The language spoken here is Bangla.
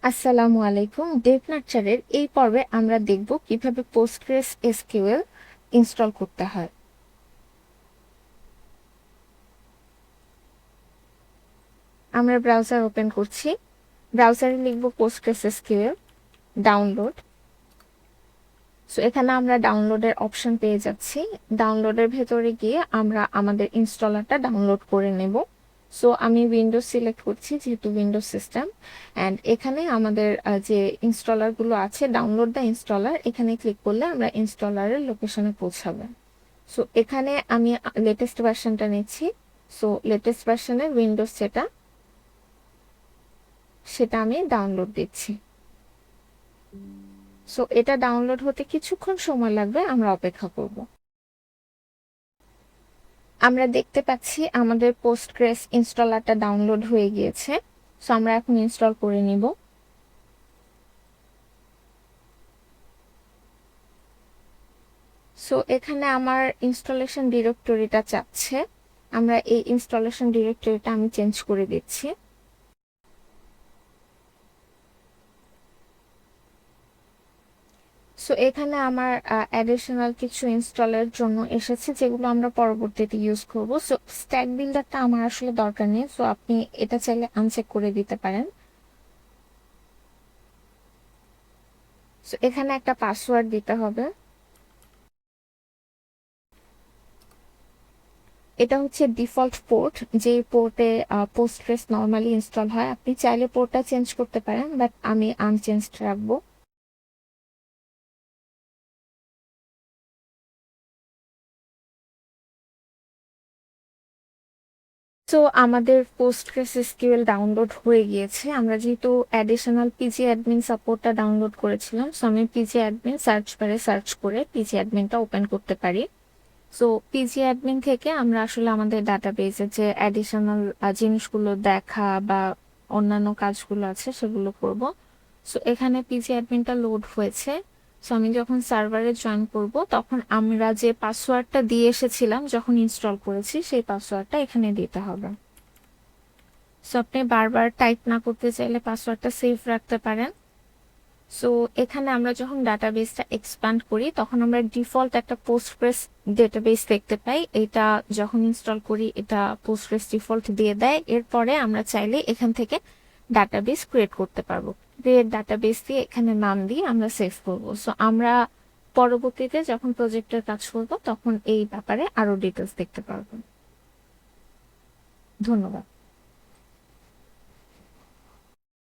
আসসালামু আলাইকুম। ডেভ নার্চারের এই পর্বে আমরা দেখব কিভাবে পোস্টগ্রেস এসকিউএল ইনস্টল করতে হয়। আমরা ব্রাউজার ওপেন করছি। ব্রাউজারে লিখব পোস্টগ্রেস এসকিউএল ডাউনলোড। সো এখানে আমরা ডাউনলোডের অপশন পেয়ে যাচ্ছি। ডাউনলোডের ভেতরে গিয়ে আমরা আমাদের ইনস্টলারটা ডাউনলোড করে নেব। সো আমি উইন্ডোজ সিলেক্ট করছি যেহেতু উইন্ডোজ সিস্টেম। অ্যান্ড এখানে আমাদের যে ইনস্টলারগুলো আছে, ডাউনলোড দ্য ইনস্টলার, এখানে ক্লিক করলে আমরা ইনস্টলারের লোকেশনে পৌঁছাবে। সো এখানে আমি লেটেস্ট ভার্সনটা নিচ্ছি। সো লেটেস্ট ভার্সনের উইন্ডোজ সেটা আমি ডাউনলোড দিচ্ছি। সো এটা ডাউনলোড হতে কিছুক্ষণ সময় লাগবে, আমরা অপেক্ষা করব। আমরা দেখতে পাচ্ছি আমাদের পোস্টগ্রেস ইনস্টলারটা ডাউনলোড হয়ে গিয়েছে। সো আমরা এখন ইনস্টল করে নিব। সো এখানে আমার ইনস্টলেশন ডিরেক্টরিটা চাচ্ছে। আমরা এই ইনস্টলেশন ডিরেক্টরিটা আমি চেঞ্জ করে দিচ্ছি। সো এখানে আমার অ্যাডিশনাল কিছু ইনস্টলের জন্য এসেছে যেগুলো আমরা পরবর্তীতে ইউজ করব। সো স্ট্যাক বিল্ডারটা আমার আসলে দরকার নেই, সো আপনি এটা চাইলে আনচেক করে দিতে পারেন। সো এখানে একটা পাসওয়ার্ড দিতে হবে। এটা হচ্ছে ডিফল্ট পোর্ট, যে পোর্টে পোস্টগ্রেস নর্মালি ইনস্টল হয়। আপনি চাইলে পোর্টটা চেঞ্জ করতে পারেন, বাট আমি আনচেঞ্জড রাখবো। তো আমাদের পোস্টগ্রেস এসকিউএল ডাউনলোড হয়ে গিয়েছে। আমরা যেহেতু অ্যাডিশনাল পিজি অ্যাডমিন সাপোর্টটা ডাউনলোড করেছিলাম, সো আমি পিজি অ্যাডমিন সার্চ বারে সার্চ করে পিজি অ্যাডমিনটা ওপেন করতে পারি। সো পিজি অ্যাডমিন থেকে আমরা আসলে আমাদের ডাটাবেজে যে অ্যাডিশনাল জিনিসগুলো দেখা বা অন্যান্য কাজগুলো আছে সেগুলো করব। সো এখানে পিজি অ্যাডমিনটা লোড হয়েছে। সো আমি যখন সার্ভারে জয়েন করব তখন আমরা যে পাসওয়ার্ডটা দিয়ে এসেছিলাম যখন ইনস্টল করেছি সেই পাসওয়ার্ডটা এখানে দিতে হবে। সো আপনি বারবার টাইপ না করতে চাইলে পাসওয়ার্ডটা সেভ রাখতে পারেন। সো এখানে আমরা যখন ডাটাবেসটা এক্সপ্যান্ড করি তখন আমরা ডিফল্ট একটা পোস্টগ্রেস ডেটাবেস দেখতে পাই। এটা যখন ইনস্টল করি এটা পোস্টগ্রেস ডিফল্ট দিয়ে দেয়। এরপরে আমরা চাইলে এখান থেকে ডাটাবেস ক্রিয়েট করতে পারবো। ক্রিয়েট ডাটাবেস দিয়ে এখানে নাম দিয়ে আমরা সেভ করব। সো আমরা পরবর্তীতে যখন প্রজেক্টের কাজ করব তখন এই ব্যাপারে আরো ডিটেলস দেখতে পারবো। ধন্যবাদ।